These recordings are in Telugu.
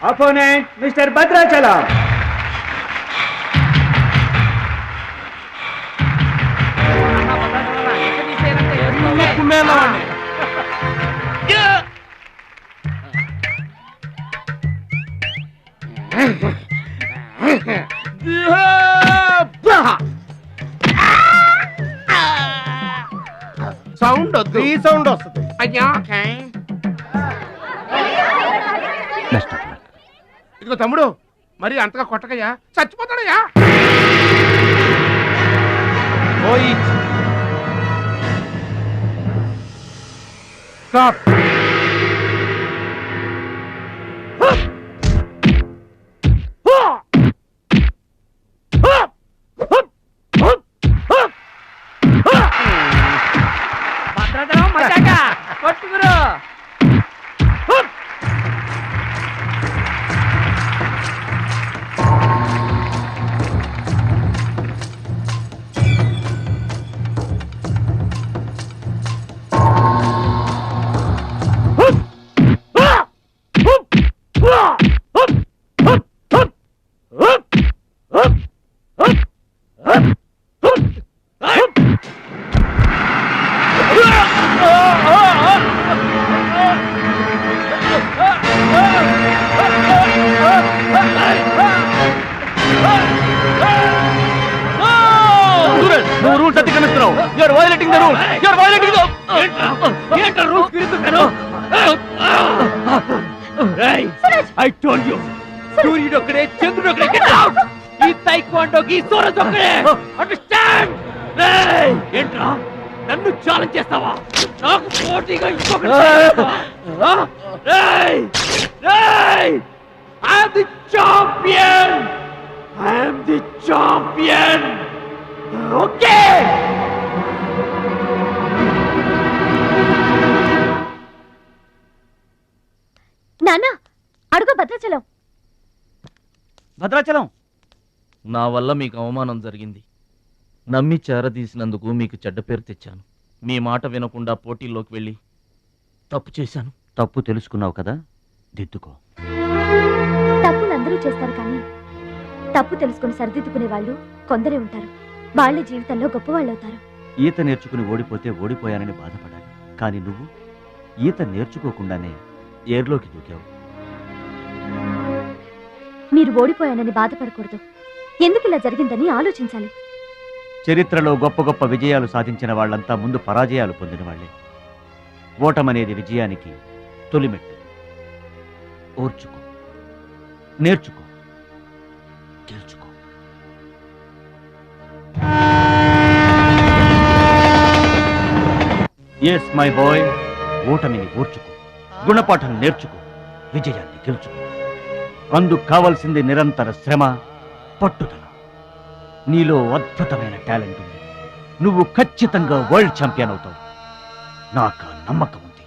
Opponent mister Bhadrachalam. సౌండ్ వద్దు, ఈ సౌండ్ వస్తుంది. అయ్యా ఇదిగో తమ్ముడు, మరి అంతగా కొట్టకయ్యా, చచ్చిపోతాడయ్యా. స్టాప్. భద్రాచలం మజాక కొట్టుకురు. రూల్స్ అతిక్రమిస్తున్నావు. You are violating the rules. You are violating the rules. తిరుగుతున్నాను. ఐ టోల్డ్ యు, సూర్యుడు ఒక్కడే, చంద్రుడు ఒక్కడే. Get out. ఈ తైక్వాండోకి సూరజ్ ఒక్కడే. అండర్స్టాండ్? ఏంట్రా నన్ను ఛాలెంజ్ చేస్తావా? నాకు పోటీగా ఇంకొకటి. I am the champion. I am the champion. Okay. నాన్న అడుగు భద్రాచలం. భద్రాచలం, నా వల్ల మీకు అవమానం జరిగింది. నమ్మి చేరదీసినందుకు మీకు చెడ్డ పేరు తెచ్చాను. మీ మాట వినకుండా పోటీల్లోకి వెళ్ళి తప్పు చేశాను. తప్పు తెలుసుకున్నావు కదా, దిద్దుకో. తప్పులు అందరూ చేస్తారు, కానీ తప్పు తెలుసుకుని సరిదిద్దుకునే వాళ్ళు కొందరే ఉంటారు. వాళ్ళ జీవితంలో గొప్పవాళ్ళు అవుతారు. ఈత నేర్చుకుని ఓడిపోతే ఓడిపోయానని బాధపడాలి, కానీ నువ్వు ఈత నేర్చుకోకుండానే ఏర్లోకి దూకావు. మీరు ఓడిపోయానని బాధపడకూడదు. ఎందుకు ఇలా జరిగిందని ఆలోచించాలి. చరిత్రలో గొప్ప గొప్ప విజయాలు సాధించిన వాళ్ళంతా ముందు పరాజయాలు పొందిన వాళ్లే. ఓటమనేది విజయానికి తొలిమెట్టు. ఓర్చుకో, నేర్చుకో, గెలుచుకో. ఎస్ మై బాయ్, ఓటమిని ఓర్చుకో, గుణపాఠం నేర్చుకో, విజయాన్ని గెలుచుకో. అందుకు కావాల్సింది నిరంతర శ్రమ, పట్టుదల. నీలో అద్భుతమైన టాలెంట్ ఉంది. నువ్వు ఖచ్చితంగా వరల్డ్ ఛాంపియన్ అవుతావు. నాకు ఆ నమ్మకం ఉంది.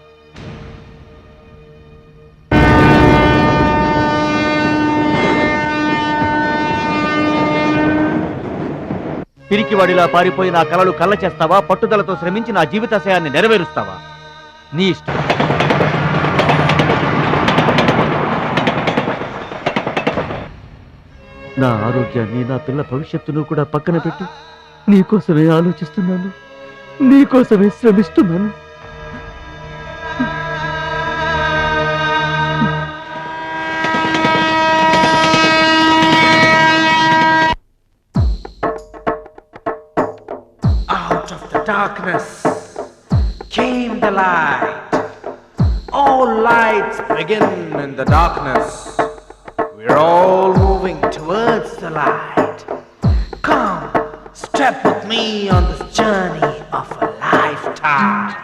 పిరికివాడిలా పారిపోయి నా కలలు కళ్ళ చేస్తావా? పట్టుదలతో శ్రమించి నా జీవితాశయాన్ని నెరవేరుస్తావా? నీ ఇష్టం. నా ఆరోగ్యాన్ని, నా పిల్ల భవిష్యత్తును కూడా పక్కన పెట్టి నీకోసమే ఆలోచిస్తున్నాను, నీకోసమే శ్రమిస్తున్నాను. Out of the darkness came the light. All lights begin in the darkness. We're all moving towards the light. Come, step with me on this journey of a lifetime.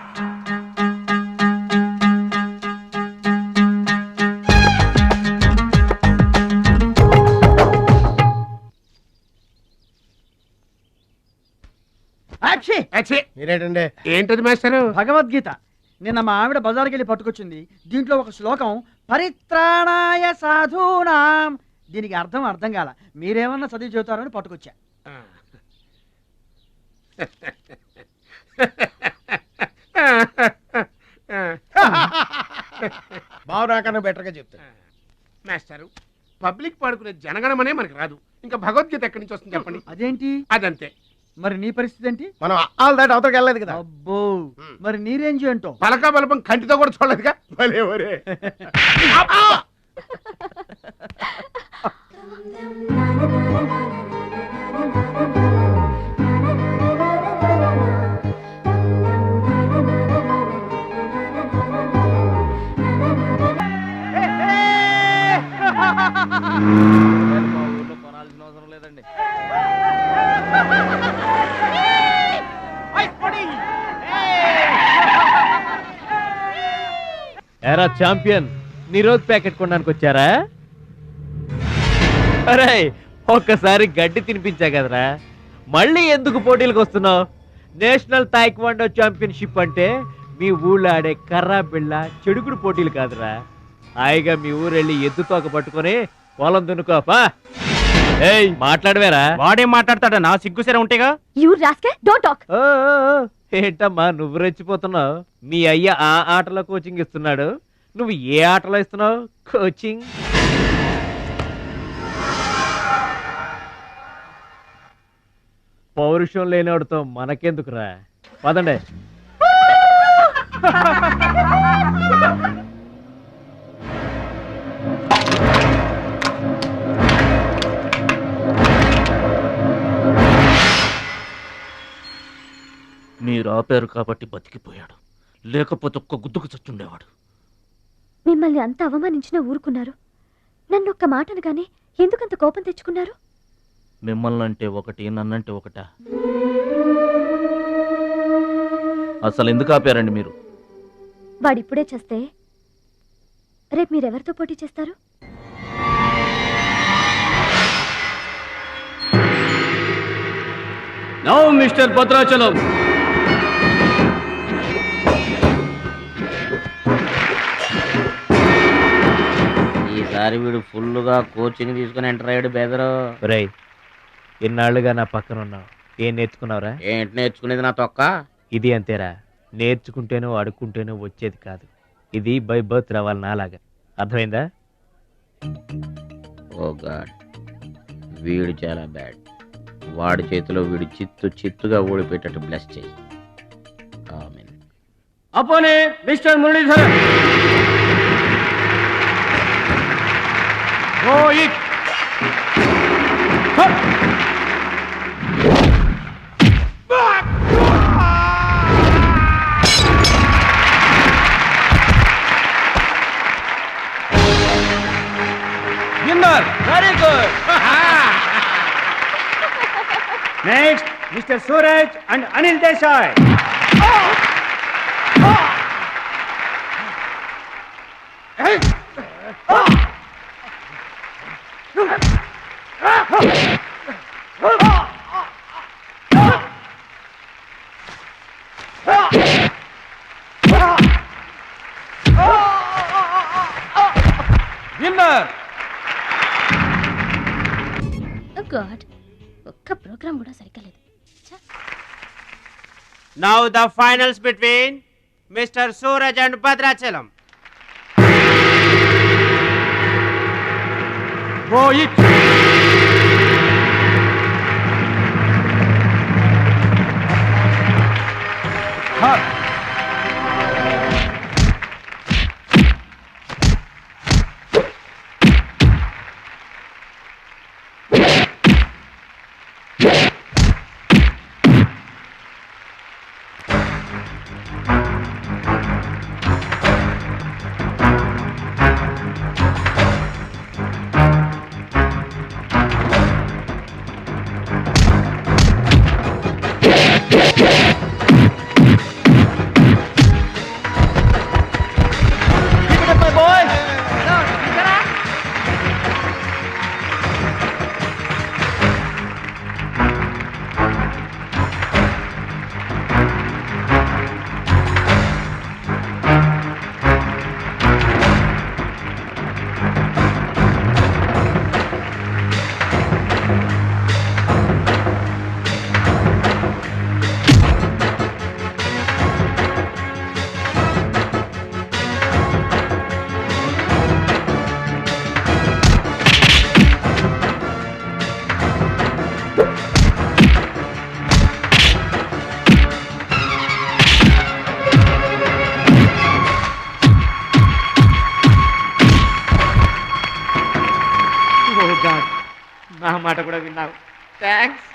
మీరేంటండి? ఏంటది మాస్టారు? భగవద్గీత. నిన్న మా ఆవిడ బజార్కి వెళ్ళి పట్టుకొచ్చింది. దీంట్లో ఒక శ్లోకం పరిత్రాణాయ సాధూనాం. దీనికి అర్థం కాల. మీరేమన్నా చదివి చెబుతారని పట్టుకొచ్చా. బావు నాకన్నా బెటర్గా చెప్తా. మాస్టారు పబ్లిక్ పాడుకునే జనగణమనే మనకి రాదు, ఇంకా భగవద్గీత ఎక్కడి నుంచి వస్తుంది చెప్పండి. అదేంటి? అదంతే. మరి నీ పరిస్థితి ఏంటి? మనం ఆల్ దాటి అవతలకి వెళ్ళలేదు కదా. అబ్బో, మరి నీ రేంజ్ ఏంటో? పలకా బలపం కంటితో కూడా చూడలేదుగా. భలే ఒరే. అబ్బా! కొనాల్సిన అవసరం లేదండి. ఎరా ఛాంపియన్, నిరోధ్ ప్యాకెట్ కొనడానికి వచ్చారా? అరే ఒక్కసారి గడ్డి తినిపించా కదరా, మళ్ళీ ఎందుకు పోటీలకు వస్తున్నావు? నేషనల్ తాయిక్వాండో ఛాంపియన్షిప్ అంటే మీ ఊళ్ళో ఆడే కర్రా బిళ్ళ చెడుగుడు పోటీలు కాదురా. హాయిగా మీ ఊరెళ్ళి ఎద్దు తోక పట్టుకొని పొలం దున్నుకోపా. ఏయ్ మాట్లాడవేరా? వాడేం మాట్లాడతాడా? నా సిగ్గుసెర ఉంటేగా. You rascal, don't talk. ఏంటమ్మా నువ్వు రెచ్చిపోతున్నావు? మీ అయ్య ఆ ఆటలో కోచింగ్ ఇస్తున్నాడు, నువ్వు ఏ ఆటలో ఇస్తున్నావు కోచింగ్? పౌరుషం లేనివాడితో మనకెందుకురా, పదండి. మీరు ఆపారు కాబట్టి బతికిపోయాడు, లేకపోతే ఒక్క గుద్దుకు చచ్చుండేవాడు. మిమ్మల్ని అంత అవమానించినా ఊరుకున్నారు. నన్ను ఒక్క మాట అనగానే ఎందుకంత కోపం తెచ్చుకున్నారు? మిమ్మల్ని అంటే ఒకటి, నన్నంటే ఒకటా? అసలు ఎందుకు ఆపారండి మీరు? వాడిప్పుడే చేస్తే రేపు మీరెవరితో పోటీ చేస్తారు? నౌ మిస్టర్ భద్రాచలం, ఈసారి వీడు ఫుల్గా కోచింగ్ తీసుకుని ఎంటర్ అయ్యాడు బెదరు. రేయ్ ఎన్నాళ్ళుగా నా పక్కన ఉన్నావు, ఏం నేర్చుకున్నావురా? ఏంటి నేర్చుకునేది నా తొక్క? ఇది అంతేరా, నేర్చుకుంటేనో అడుక్కుంటేనో వచ్చేది కాదు. ఇది బై బర్త్ రావాలి నాలాగా, అర్థమైందా? ఓ గాడ్, వీడు చాలా బ్యాడ్. వాడి చేతిలో వీడు చిత్తుగా ఓడిపోయేటట్టు బ్లెస్ చెయ్యి. Amen. Opponent Mr Muralidhar. Rohit winner. Very good. Next Mr Suraj and Anil Desai. Winner. God, ఒక్క ప్రోగ్రామ్ కూడా సరిగ్గా లేదు. Now the finals between Mr. Suraj and Bhadrachalam. Rohit. God, నా మాట కూడా విన్నావు. Thanks.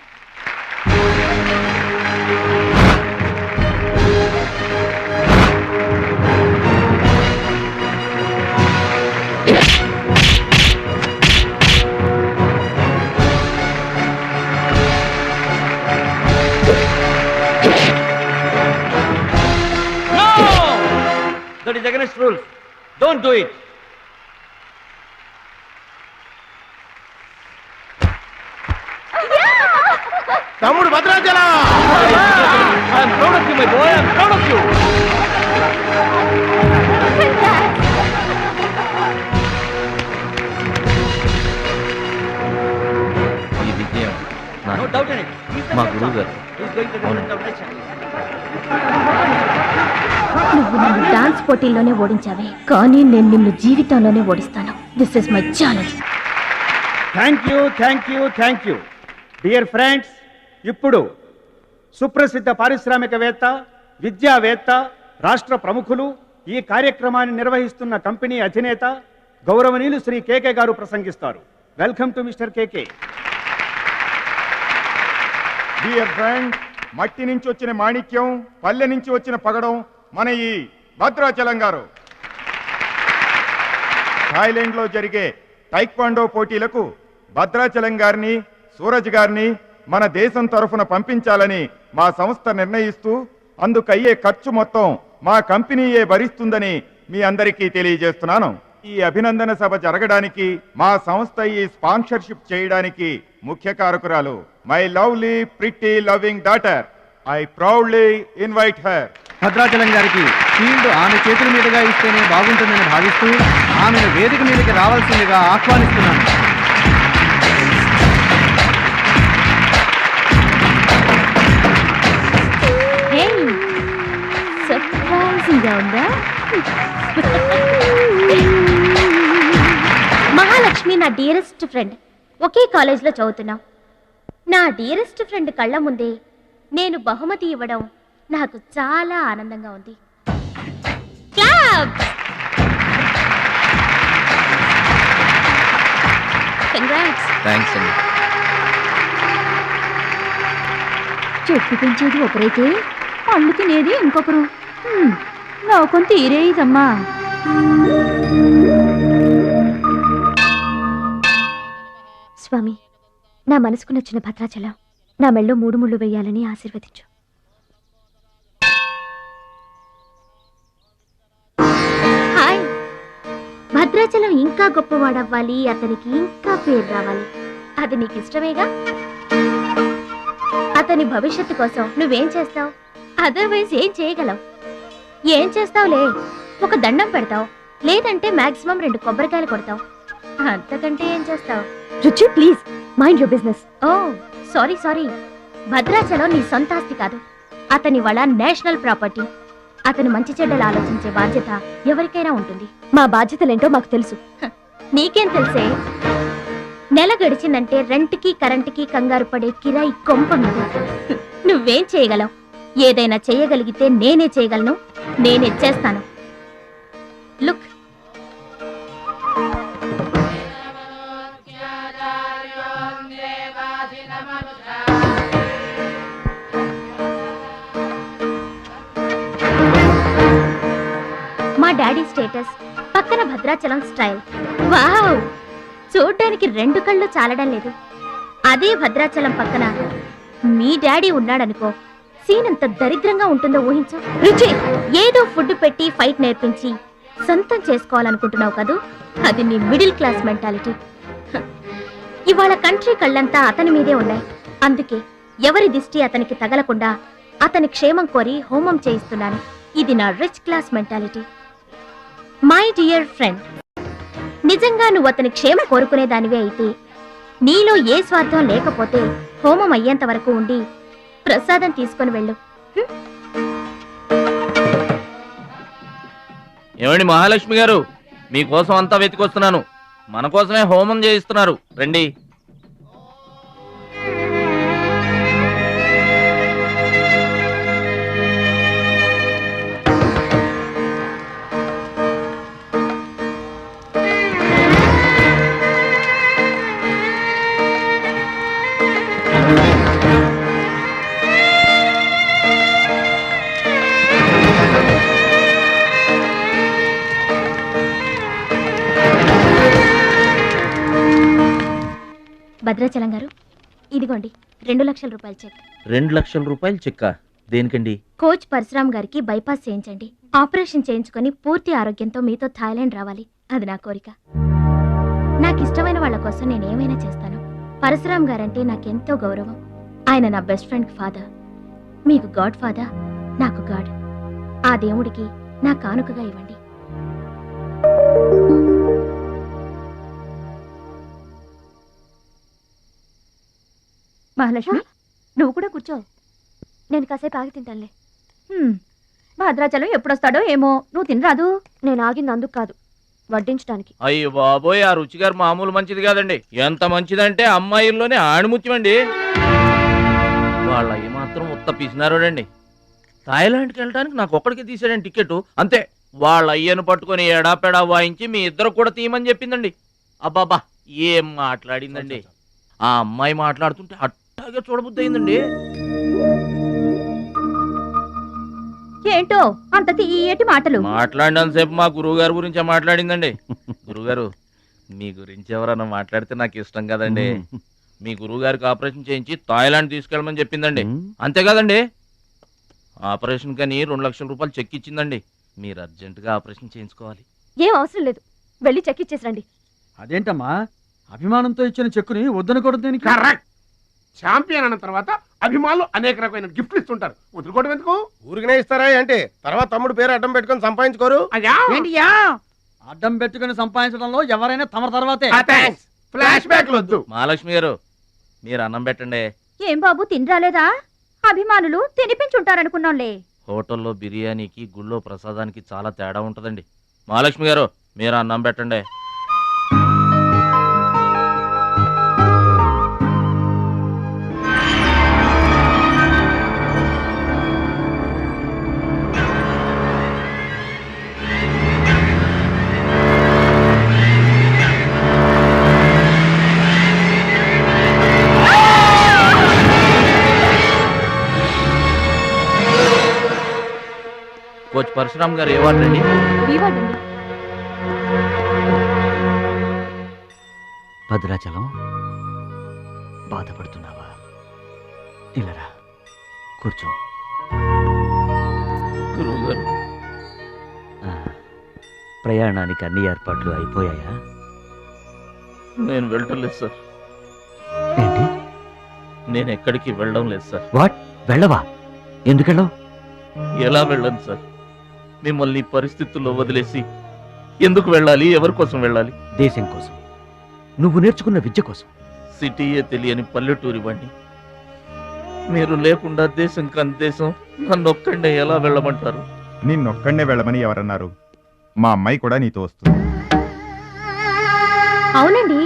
That is against rules. Don't do it. తమ్ముడు Bhadrachalam. I am proud of you, my boy. I am proud of you. ఈ విజయం No నాది. doubt in it. He's the మా best గురువు one. గారు. He's going to అవును. represent our nation. నువ్వు నన్ను డాన్స్ పోటీల్లోనే ఓడించావే, కానీ నేను నిన్ను జీవితంలోనే ఓడిస్తాను. This is my challenge. Thank you dear friends. ఇప్పుడు సుప్రసిద్ధ పారిశ్రామికవేత్త, విద్యావేత్త, రాష్ట్ర ప్రముఖులు, ఈ కార్యక్రమాన్ని నిర్వహిస్తున్న కంపెనీ అధినేత గౌరవనీయులు శ్రీ కేకే గారు ప్రసంగిస్తారు. Welcome to mister KK. Dear friend, మట్టి నుంచి వచ్చిన మాణిక్యం, పల్లె నుంచి వచ్చిన పగడం మన ఈ భద్రాచలం గారు. థాయిలాండ్లో జరిగే టైక్వాండో పోటీలకు భద్రాచలం గారిని, సూరజ్ గారిని మన దేశం తరఫున పంపించాలని మా సంస్థ నిర్ణయిస్తూ అందుకయ్యే ఖర్చు మొత్తం మా కంపెనీయే భరిస్తుందని మీ అందరికీ తెలియజేస్తున్నాను. ఈ అభినందన సభ జరగడానికి మా సంస్థ ఈ స్పాన్సర్షిప్ చేయడానికి ముఖ్య కారకురాలు my lovely pretty loving daughter. I proudly invite her. Bhadrachalam గారికి ఫీల్డ్ ఆమె చేతుల మీదుగా ఇస్తేనే బాగుంటుందని భావిస్తూ ఆమెను వేదిక మీదకి రావాల్సిందిగా ఆహ్వానిస్తున్నాను. సర్ప్రైజింగ్ గా ఉందా? మహాలక్ష్మి నా డియరెస్ట్ ఫ్రెండ్. ఒకే కాలేజ్లో చదువుతున్నాం. నా డియరెస్ట్ ఫ్రెండ్ కళ్ళ ముందే నేను బహుమతి ఇవ్వడం నాకు చాలా ఆనందంగా ఉంది. క్లాప్స్. కంగ్రాట్స్. థ్యాంక్స్ అండి. చెట్టు పెంచేది ఒకరైతే పళ్ళు తినేది ఇంకొకరు. లోకం తీరేదమ్మా. స్వామి, నా మనసుకు నచ్చిన భద్రాచలం నా మెళ్ళో 3 ముళ్ళు వేయాలని ఆశీర్వదించు. హాయ్. భద్రాచలం ఇంకా గొప్పవాడవ్వాలి, అతనికి ఇంకా పేరు రావాలి. అది నీకు ఇష్టమేగా? అతని భవిష్యత్తు కోసం నువ్వేం చేస్తావు? అదర్వైజ్ ఏం చేయగలవు? ఏం చేస్తావులే, ఒక దండం పెడతావు, లేదంటే మాక్సిమం 2 కొబ్బరికాయలు కొడతావు. అంతకంటే ఏం చేస్తావు? Ruchi, please mind your business. Oh sorry. Bhadrachalam నీ సొంత ఆస్తి కాదు, అతని వాళ్ళ నేషనల్ ప్రాపర్టీ. అతను మంచి చెడ్డలు ఆలోచించే బాధ్యత ఎవరికైనా ఉంటుంది. మా బాధ్యతలేంటో మాకు తెలుసు. నీకేం తెలుసే? నెల గడిచిందంటే రెంట్కి కరెంటుకి కంగారు పడే కిరాయి కొంప మీద. నువ్వేం చేయగలవు? ఏదైనా చేయగలిగితే నేనే చేయగలను, నేనే చేస్తాను. లుక్, మా డాడీ స్టేటస్ పక్కన భద్రాచలం స్టైల్. వావ్, చూడ్డానికి 2 కళ్ళు చాలడం లేదు. అదే భద్రాచలం పక్కన మీ డాడీ ఉన్నాడనుకో, సీన్ ఎంత దరిద్రంగా ఉంటుందో ఊహించు. రుచి, ఏదో ఫుడ్ పెట్టి ఫైట్ నేర్పించి సొంతం చేసుకోవాలనుకుంటున్నావు కదూ, అది నీ మిడిల్ క్లాస్ మెంటాలిటీ. ఇవాళ కంట్రీ కళ్ళంతా అతని మీదే ఉన్నాయి. అందుకే ఎవరి దిష్టి అతనికి తగలకుండా అతని క్షేమం కోరి హోమం చేయిస్తున్నాను. ఇది నా rich class mentality. My dear friend, నిజంగా నువ్వు అతని క్షేమ కోరుకునే దానివే అయితే, నీలో ఏ స్వార్థం లేకపోతే హోమం అయ్యేంత వరకు ఉండి ప్రసాదం తీసుకొని వెళ్ళు. ఏమండి మహాలక్ష్మి గారు, మీకోసం అంతా వెతికొస్తున్నాను. మన కోసమే హోమం చేయిస్తున్నారు, రండి. భద్రాచలం గారు, ఇదిగోండి 2 లక్షల రూపాయల చెక్. 2 లక్షల రూపాయలు చెక్క దేనికండి? కోచ్ పరశురామ్ గారికి బైపాస్ చేయించండి. ఆపరేషన్ చేయించుకొని పూర్తి ఆరోగ్యంతో మీతో థాయిలాండ్ రావాలి. అది నా కోరిక. నాకు ఇష్టమైన వాళ్ళ కోసం నేను ఏమైనా చేస్తాను. పరశురామ్ గారంటే నాకెంతో గౌరవం. ఆయన నా బెస్ట్ ఫ్రెండ్ ఫాదర్. మీకు గాడ్ ఫాదర్, నాకు గాడ్. ఆ దేవుడికి నా కానుకగా ఇవ్వండి. మహాలక్ష్మి, నువ్వు కూడా కూర్చో. నేను కాసేపు ఆగి తింటానులే. భద్రాచలం ఎప్పుడొస్తాడో ఏమో, నువ్వు తినరాదు. నేను ఆగింది అందుకు కాదు, వడ్డించడానికి. అయ్యో బాబోయ్, ఆ రుచి గారు మామూలు మంచిది కాదండి. ఎంత మంచిదంటే అమ్మాయిల్లోనే ఆణిముత్యమండి. వాళ్ళ అయ్యి మాత్రం ఉత్త పిసినారోడండి. థాయిలాండ్కి వెళ్ళడానికి నాకు ఒక్కడికి తీసాడండి టికెట్. అంతే, వాళ్ళ అయ్యను పట్టుకొని ఎడాపెడా వాయించి మీ ఇద్దరు కూడా తీయమని చెప్పిందండి. అబ్బాబా ఏం మాట్లాడిందండి. ఆ అమ్మాయి మాట్లాడుతుంటే అట్టాగే చూడబుద్ధి అయిందండి. ఏంటో అంత తీయటి మాటలు మాట్లాడినంతసేపు మా గురువు గారి గురించే మాట్లాడిందండి. గురుగారు, మీ గురించి ఎవరన్నా మాట్లాడితే నాకు ఇష్టం కదండి. మీ గురువు గారికి ఆపరేషన్ చేయించి థాయిలాండ్ తీసుకెళ్ళమని చెప్పిందండి. అంతే కదండి. ఆపరేషన్ కని 2 లక్షల రూపాయలు చెక్ ఇచ్చిందండి. మీరు అర్జెంటుగా ఆపరేషన్ చేయించుకోవాలి. ఏం అవసరం లేదు, వెళ్ళి చెక్ ఇచ్చేసరండి. అదేంటమ్మా, అభిమానంతో ఇచ్చిన చెక్కుని వద్దనకూడదు దేనికి? కరెక్ట్. ఛాంపియన్ అన్న తర్వాత అభిమానులు అనేక రకమైన గిఫ్ట్లు ఇస్తుంటారు. వదులుకోవడం ఎందుకు? ఊరికనే ఇస్తారా ఏంటి? తర్వాత తమ్ముడు పేరు అడ్డం పెట్టుకొని సంపాదించుకోరు. అడ్డం పెట్టుకుని సంపాదించడంలో ఎవరైనా తమ తర్వాతే. ఫ్లాష్ బ్యాక్ వద్దు. మహాలక్ష్మి గారు, మీరు అన్నం పెట్టండి. ఏం బాబు, తినరాలేదా? అభిమానులు తినిపించుంటారనుకున్నాంలే. హోటల్లో బిర్యానీకి గుళ్ళో ప్రసాదానికి చాలా తేడా ఉంటుందండి. మహాలక్ష్మి గారు, మీరు అన్నం పెట్టండి. కోచ్ పరశురామ్ గారు ఏ వార్డు అండి? భద్రాచలం, బాధపడుతున్నావా? ఇలారా కూర్చో. గురువు గారు, ప్రయాణానికి అన్ని ఏర్పాట్లు అయిపోయాయా? నేను వెళ్ళటం లేదు సార్. ఏంటి? నేను ఎక్కడికి వెళ్ళడం లేదు సార్. వాట్? వెళ్ళవా? ఎందుకెళ్ళవు? ఎలా వెళ్ళను సార్? మిమ్మల్ని పరిస్థితుల్లో వదిలేసి ఎందుకు వెళ్ళాలి? ఎవరి కోసం వెళ్ళాలి? దేశం కోసం, నువ్వు నేర్చుకున్న విద్య కోసం. సిటీయే తెలియని పల్లెటూరి వాణ్ణి. మీరు లేకుండా దేశం కాని దేశం నన్నొక్కడే ఎలా వెళ్ళమంటారు? నిన్నొక్కడే వెళ్ళమని ఎవరన్నారు? మా అమ్మాయి కూడా నీతో వస్తుంది. అవునండి,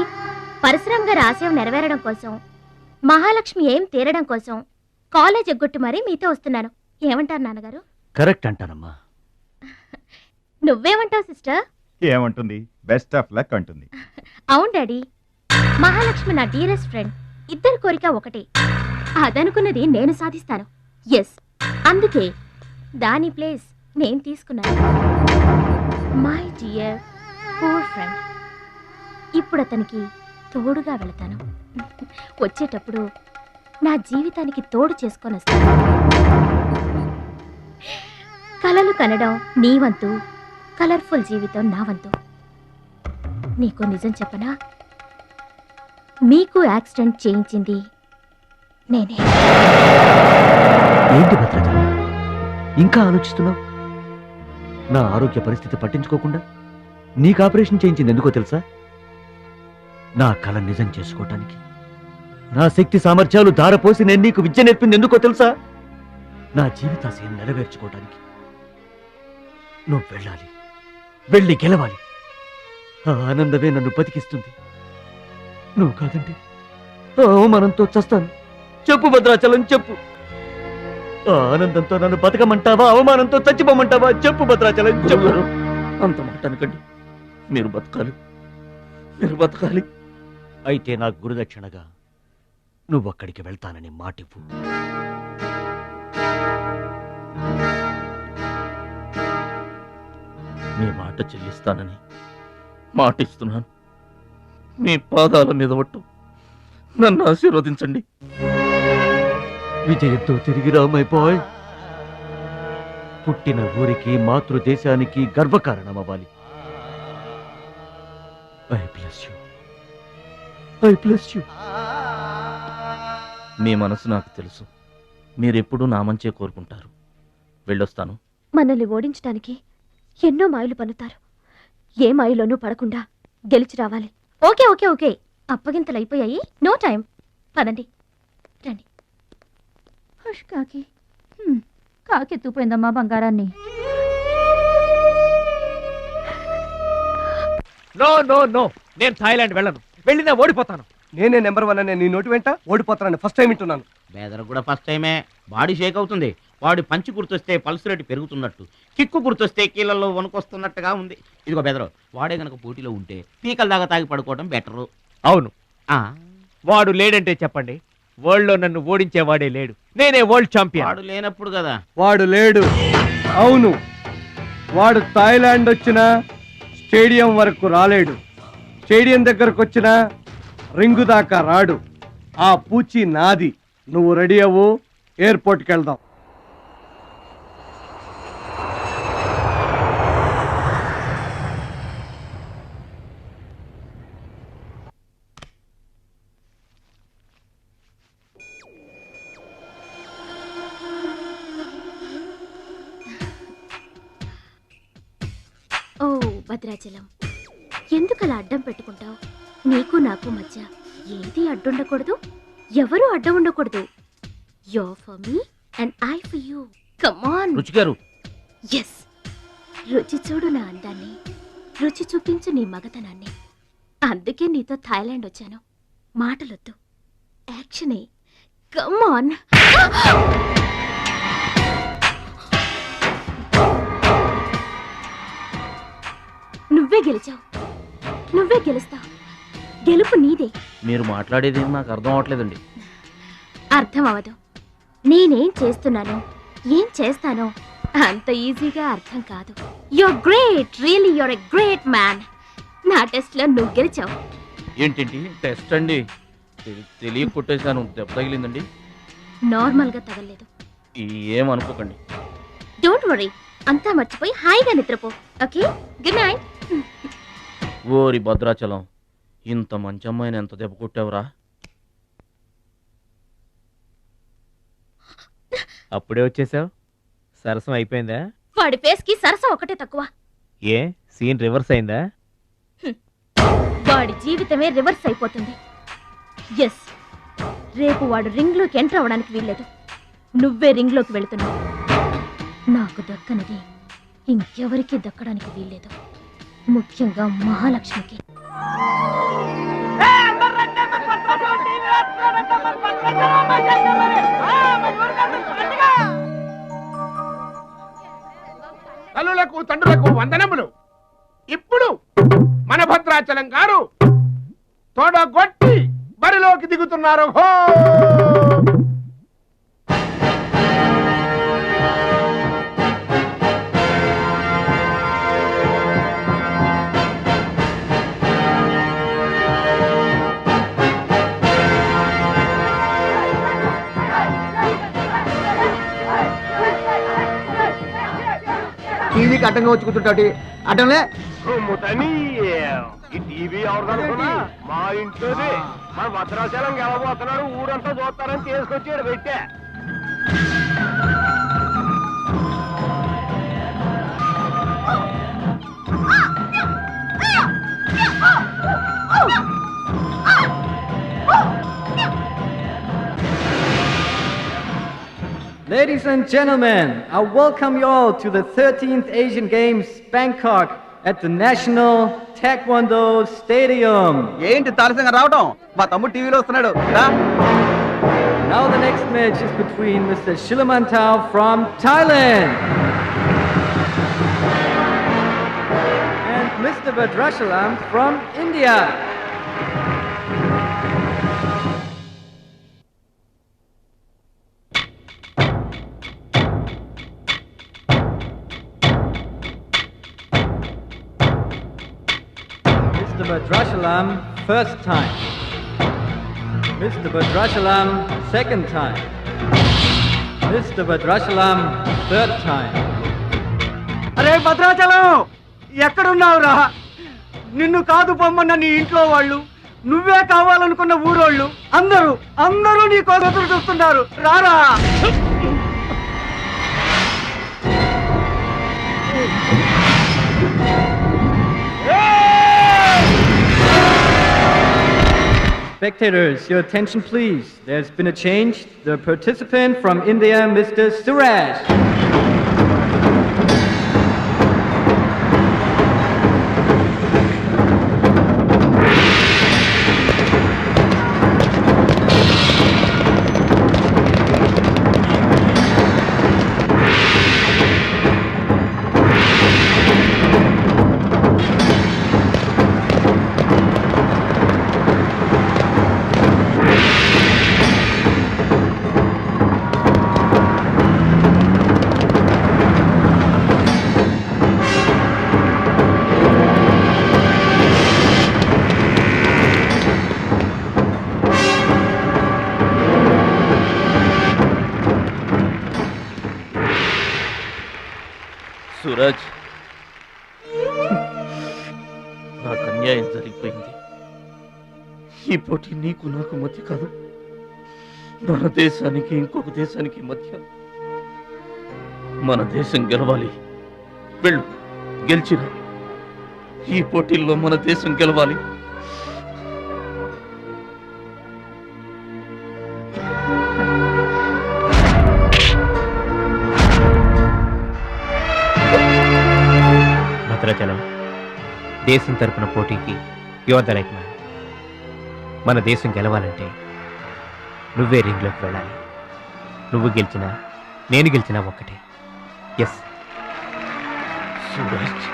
పరశురామ్ గారి ఆశయం నెరవేరడం కోసం, మహాలక్ష్మి ఏం తీరడం కోసం కాలేజ్ ఎగ్గొట్టి మరీ మీతో వస్తున్నాను. ఏమంటారు నాన్నగారు? కరెక్ట్ అంటానమ్మా. నువ్వేమంటావు సిస్టర్? ఏమంటుంది? బెస్ట్ ఆఫ్ లక్ అంటుంది. అవును డాడీ, మహాలక్ష్మి నా డీరెస్ట్ ఫ్రెండ్. ఇద్దరి కోరిక ఒకటే. అదనుకున్నది నేను సాధిస్తాను. ఎస్, అందుకే దాని ప్లేస్ నేను తీసుకున్నాను. My dear poor friend. ఇప్పుడు అతనికి తోడుగా వెళతాను. వచ్చేటప్పుడు నా జీవితానికి తోడు చేసుకొని వస్తాను. కలలు కనడం నీ వంతు, కలర్ఫుల్ జీవితం నా వంతు. నీకు నిజం చెప్పనా? మీకు యాక్సిడెంట్ చేయించింది నేనే. ఏంటి భద్రాచలం, ఇంకా ఆలోచిస్తున్నావు? నా ఆరోగ్య పరిస్థితి పట్టించుకోకుండా నీకు ఆపరేషన్ చేయించింది ఎందుకో తెలుసా? నా కళ నిజం చేసుకోవటానికి. నా శక్తి సామర్థ్యాలు ధారపోసి నేను నీకు విద్య నేర్పింది ఎందుకో తెలుసా? నా జీవితాశయం నెరవేర్చుకోవటానికి. నువ్వు వెళ్ళాలి, వెళ్ళి గెలవాలి. ఆ ఆనందమే నన్ను బతికిస్తుంది. నువ్వు కాదండి, ఆ అవమానంతో చస్తాను. చెప్పు భద్రాచలం, చెప్పు. ఆ ఆనందంతో నన్ను బతకమంటావా, అవమానంతో చచ్చిపోమంటావా? చెప్పు భద్రాచలం, చెప్పు. అంత మాట అనకండి. మీరు బతకాలి, మీరు బతకాలి. అయితే నా గురుదక్షిణగా నువ్వు అక్కడికి వెళ్తానని మాటివ్వు. మీ మాట చెల్లిస్తానని మాటిస్తున్నాను. మీ పాదాల మీద ఒట్టు. నన్ను ఆశీర్వదించండి. విజయంతో తిరిగి రా మై బాయ్. పుట్టిన ఊరికి మాతృదేశానికి గర్వకారణమవ్వాలి. I bless you. I bless you. మీ మనసు నాకు తెలుసు. మీరెప్పుడూ నా మంచే కోరుకుంటారు. వెళ్ళొస్తాను. మనల్ని ఓడించడానికి ఎన్నో మాయలు పన్నుతారు. ఏ మాయలోనూ పడకుండా గెలిచి రావాలి. ఓకే ఓకే ఓకే, అప్పగింతలు అయిపోయాయి. No time. పదండి, రండి. హష్ కాకి. కాకెత్తుపోయిందమ్మా బంగారాన్ని. నో నో నో, నేను థాయిలాండ్ వెళ్ళను. వెళ్ళినా ఓడిపోతాను. నేనే నెంబర్ 1 అని నీ నోటి వెంట ఓడిపోతానని ఫస్ట్ టైం వింటున్నాను. బేదర్ కూడా ఫస్ట్ టైమే. బాడీ షేక్ అవుతుంది. వాడి పంచి గుర్తొస్తే పల్స్ రేటు పెరుగుతున్నట్టు, కిక్కు గుర్తొస్తే కీళ్ళల్లో వణుకొస్తున్నట్టుగా ఉంది. ఇదిగో బెదరు, వాడే గనక పోటీలో ఉంటే పీకల దాకా తాగి పడుకోవడం బెటరు. అవును, వాడు లేడంటే చెప్పండి. వరల్డ్ లో నన్ను ఓడించేవాడే లేడు. నేనే వరల్డ్ ఛాంపియన్. వాడు లేనప్పుడు కదా. వాడు లేడు. అవును, వాడు థాయిలాండ్ వచ్చినా స్టేడియం వరకు రాలేడు. స్టేడియం దగ్గరకు వచ్చినా రింగు దాకా రాడు. ఆ పూచి నాది. నువ్వు రెడీ అవ్వు, ఎయిర్పోర్ట్కి వెళ్దాం. ఓ భద్రాచలం, ఎందుకలా అడ్డం పెట్టుకుంటావు? నీకు నాకు మధ్య ఏది అడ్డుండకూడదు, ఎవరు అడ్డం ఉండకూడదు. You for me and I for you. Come on. రుచి గారు. ఎస్, రుచి చూడు నా అందాన్ని, రుచి చూపించు నీ మగతనాన్ని. అందుకే నీతో థాయిలాండ్ వచ్చాను. మాటలొద్దు, యాక్షనే. Come on. నువ్వే గెలిచావు, నువ్వే గెలుస్తావు. గెలుపు నీదే. మీరు మాట్లాడేది నాకు అర్థం అవట్లేదండి. అర్థం అవదు. నేనేం చేస్తున్నానో, ఏం చేస్తానో అంత ఈజీగా అర్థం కాదు. You're great, really you're a great man. నా టెస్ట్ లో నువ్వు గెలిచావు. ఏంటండి టెస్ట్ అండి? తెలియ కొట్టేశాను. దెబ్బ తగిలిందండి. నార్మల్ గా తగలేదు. ఏమనుకోకండి. డోంట్ వరీ, అంతా మర్చిపోయి హాయిగా నిద్రపో. Okay, good night. ఓరి భద్రాచలం, ఇంత మంచి అమ్మాయిని ఎంత దెబ్బ కొట్టావురా? అప్పుడే వచ్చేసావు. సరసం అయిపోయిందా? వాడి ఫేస్ కి సరసం ఒకటే తక్కువ. ఏ సీన్ రివర్స్ అయిందా? వాడి జీవితమే రివర్స్ అయిపోతుంది. ఎస్, రేపు వాడు రింగ్ లోకి ఎంటర్ అవడానికి వీల్లేదు. నువ్వే రింగ్ లోకి వెళుతున్నావు. నాకు దక్కనిది ఇంకెవరికి దక్కడానికి వీల్లేదు, ముఖ్యంగా మహాలక్ష్మికి. తల్లులకు తండ్రులకు వందనములు. ఇప్పుడు మన భద్రాచలం గారు తోడగొట్టి బరిలోకి దిగుతున్నారు. హో! టీవీకి అడ్డంగా వచ్చి కూర్చుంటాడు. అడ్డంలే ఈ టీవీ ఎవరిదనుకున్నా మా ఇంట్లోది. మన భద్రాచలం గెలబోతున్నాడు, ఊరంతా చూస్తారని తీసుకొచ్చాడు పెట్టే. Ladies and gentlemen, I welcome you all to the 13th Asian Games, Bangkok, at the National Taekwondo Stadium. ఏంటి తారసంగా రావడం? మా తమ్ముడు టీవీలో వస్తున్నాడు. Now the next match is between Mr. Shilamantau from Thailand and Mr. Vadrachalam from India. Mr. Vadrachalam, first time. Mr. Bhadrachalam, second time. Mr. Bhadrachalam, third time. అరే భద్రాచలం ఎక్కడున్నావురా? నిన్ను కాదు పొమ్మన్న నీ ఇంట్లో వాళ్ళు, నువ్వే కావాలనుకున్న ఊరోళ్ళు అందరూ నీ కోసం ఎదురు చూస్తున్నారు. రారా. Spectators, your attention please. There's been a change. The participant from India, Mr. Suraj. Suraj, నాకు అన్యాయం జరిగిపోయింది. ఈ పోటీ నీకు నాకు మధ్య కాదు, మన దేశానికి ఇంకొక దేశానికి మధ్య. మన దేశం గెలవాలి. వెళ్ళు, గెలిచిరా. ఈ పోటీల్లో మన దేశం గెలవాలి. భద్రాచలం, దేశం తరపున పోటీకి యువర్ ద రైట్ మ్యాన్. మన దేశం గెలవాలంటే నువ్వే రింగ్లోకి వెళ్ళాలి. నువ్వు గెలిచినా నేను గెలిచినా ఒక్కటే. Yes Suraj.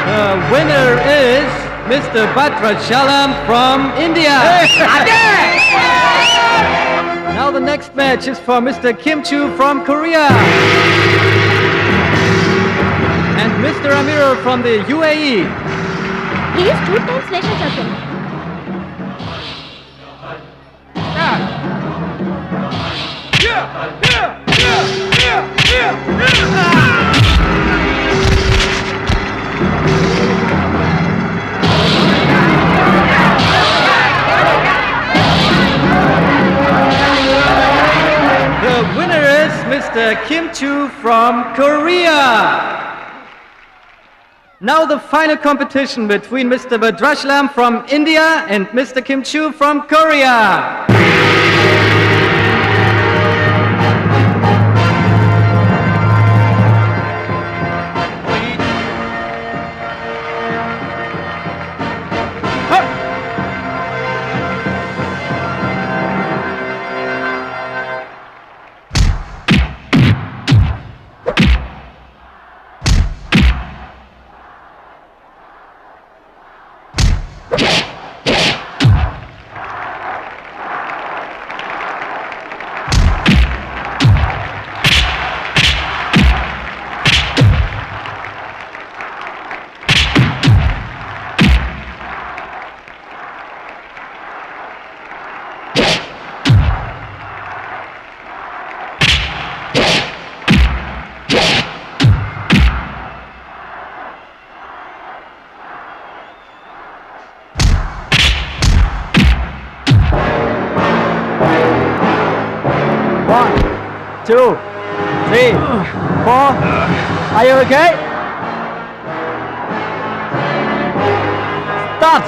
The winner is Mr. Bhadrachalam from India. Now the next match is for Mr. Kim Chu from Korea. And Mr. Amir from the UAE. He is 2 times national champion. The winner is Mr. Kim Chu from Korea. Now the final competition between Mr. Bhadrachalam from India and Mr. Kim Chu from Korea. Two, three, four. Are you okay? Start.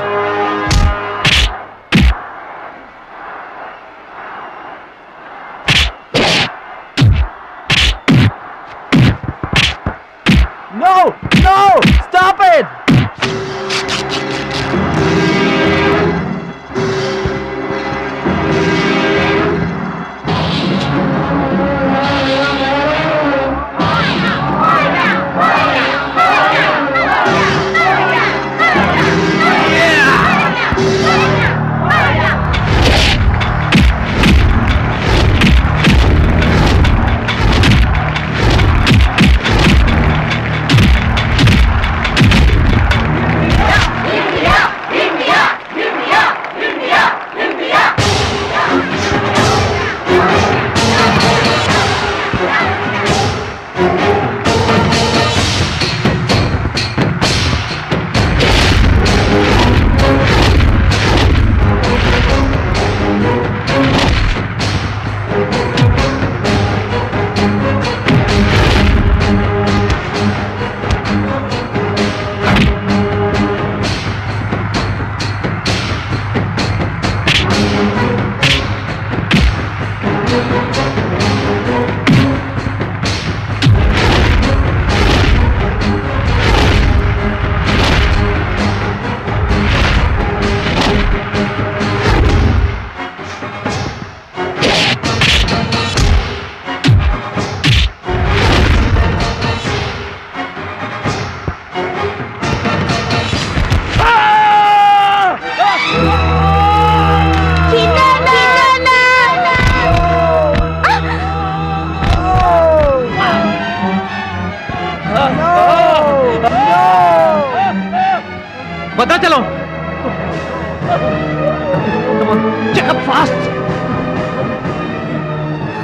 Bhadrachalam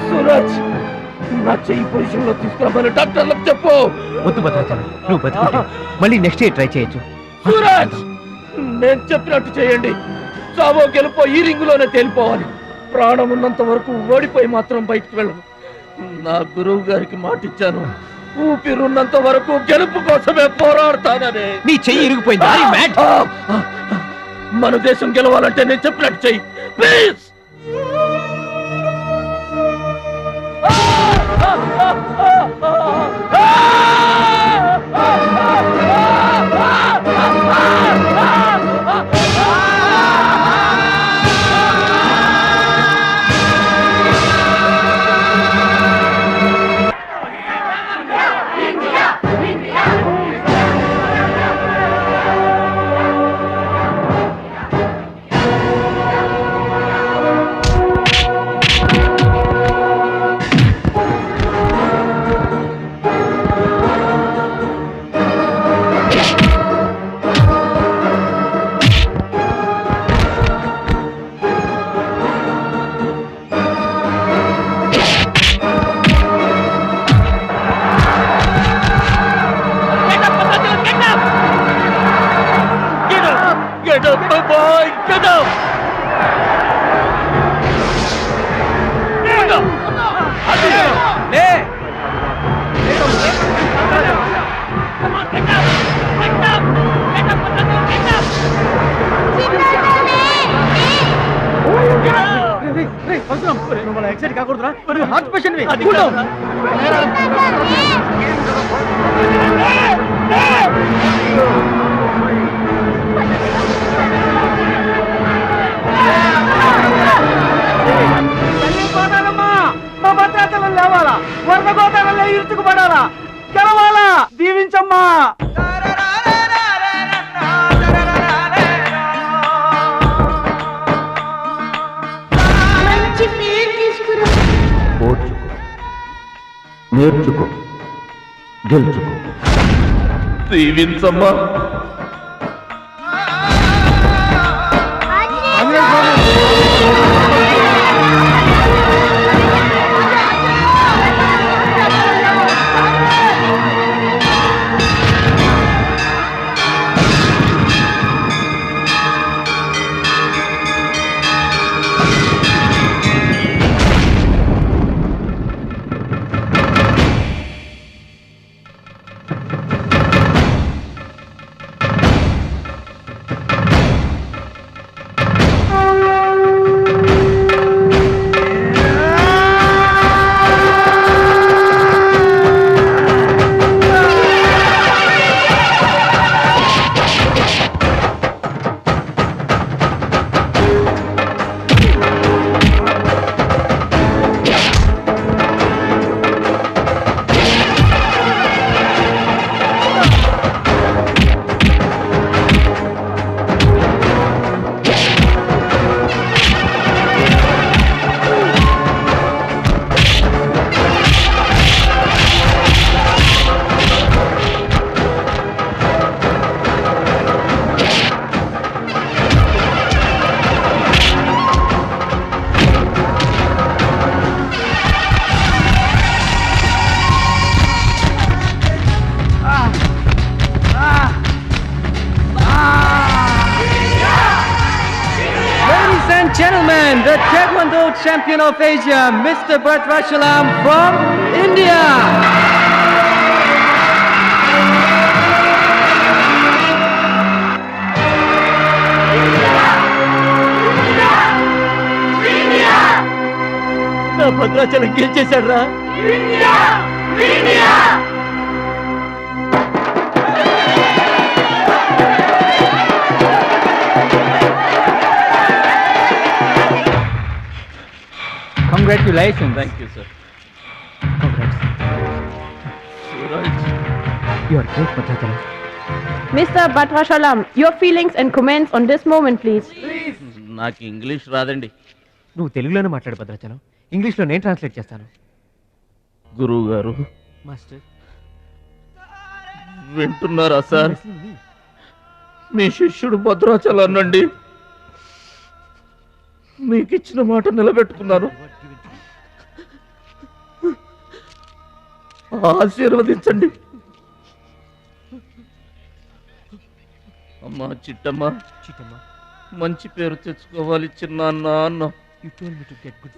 Suraj నా చెయ్యి పొజిషన్ లో తీసుకురామని డాక్టర్లకు చెప్పు. వద్దు భద్రాచలం, నువ్వు బతుకుంటే మళ్ళీ నెక్స్ట్ ఇయర్ ట్రై చేయొచ్చు. సూరజ్ నేను చెప్పినట్టు చేయండి. చావో గెలుపో ఈ రింగులోనే తేలిపోవాలి. ప్రాణం ఉన్నంత వరకు ఓడిపోయి మాత్రం బయటకు వెళ్ళను. నా గురువు గారికి మాటిచ్చాను, ఊపిరున్నంత వరకు గెలుపు కోసమే పోరాడతానని. నీ చెయ్యి ఇరిగిపోయింది. మన దేశం గెలవాలంటే నేను చెప్పినట్టు చెయ్యి ప్లీజ్. ఎక్సైట్ కాకూడదురా, హార్ట్ పేషెంట్. మా భద్రాచలం లేవాలా, వరద గోదావరిలో ఇరుచుకుపడాలా, గెలవాలా, దీవించమ్మా. ఓర్చుకో, నేర్చుకో, గెలుచుకో. దీవించమ్మా. Gentlemen, the Taekwondo champion of Asia, Mr. Bhadrachalam from India. నా భద్రాచలం గెలిచేశాడు రా. Congratulations. Thank you, sir. Congrats. Suraj. You are great, Bhadrachalam. Mr. Bhadrachalam, your feelings and comments on this moment, please. నాకు ఇంగ్లీష్ రాదండి. నువ్వు తెలుగులోనే మాట్లాడు భద్రాచలం, ఇంగ్లీష్లో నేను ట్రాన్స్లేట్ చేస్తాను. గురువు గారు మాస్టర్ వింటున్నారా సార్? మీ శిష్యుడు భద్రాచలాన్నండి. మీకు ఇచ్చిన మాట నిలబెట్టుకున్నాను. ఆశీర్వదించండి. అమ్మా చిట్టమ్మ, మంచి పేరు తెచ్చుకోవాలి చిన్నాన్న అన్న.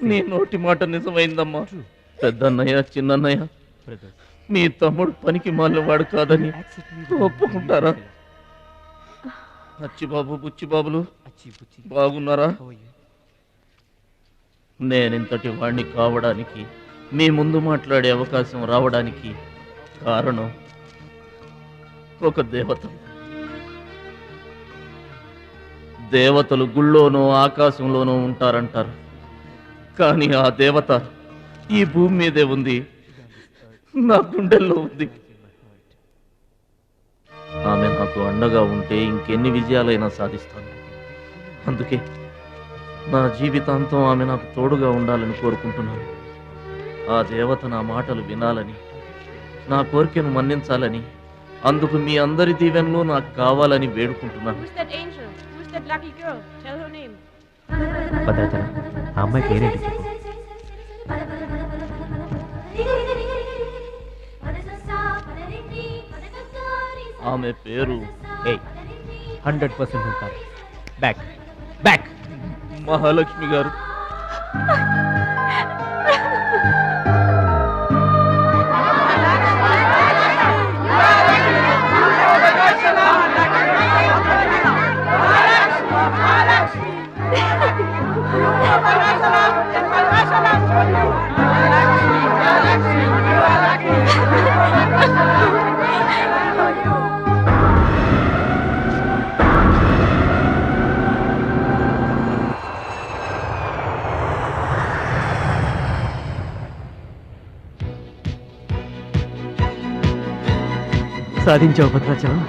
నీ నోటి మాట నిజమైందమ్మా. పెద్దన్నయ్య, చిన్నన్నయ్య, మీ తమ్ముడు పనికి మాలినవాడు కాదని ఒప్పుకుంటారా? అచ్చిబాబు, బుచ్చిబాబులు బాగున్నారా? నేనింతటి వాణ్ణి కావడానికి, మీ ముందు మాట్లాడే అవకాశం రావడానికి కారణం ఒక దేవత. దేవతలు గుళ్ళోనో ఆకాశంలోనూ ఉంటారంటారు, కానీ ఆ దేవత ఈ భూమి మీదే ఉంది, నా గుండెల్లో ఉంది. ఆమె నాకు అండగా ఉంటే ఇంకెన్ని విజయాలైనా సాధిస్తాను. అందుకే నా జీవితాంతం ఆమె నాకు తోడుగా ఉండాలని కోరుకుంటున్నాను. ఆ దేవత నా మాటలు వినాలని, నా కోరికను మన్నించాలని, అందుకు మీ అందరి దీవెనలు నాకు కావాలని వేడుకుంటున్నాను. That lucky girl. Tell her name. Bhadrachalam, ఆ అమ్మాయి పేరేంటి చెప్పు. ఆమె పేరు 100% కాదు. బ్యాక్ బ్యాక్ మహాలక్ష్మి గారు. సాధించావు భద్రాచలం.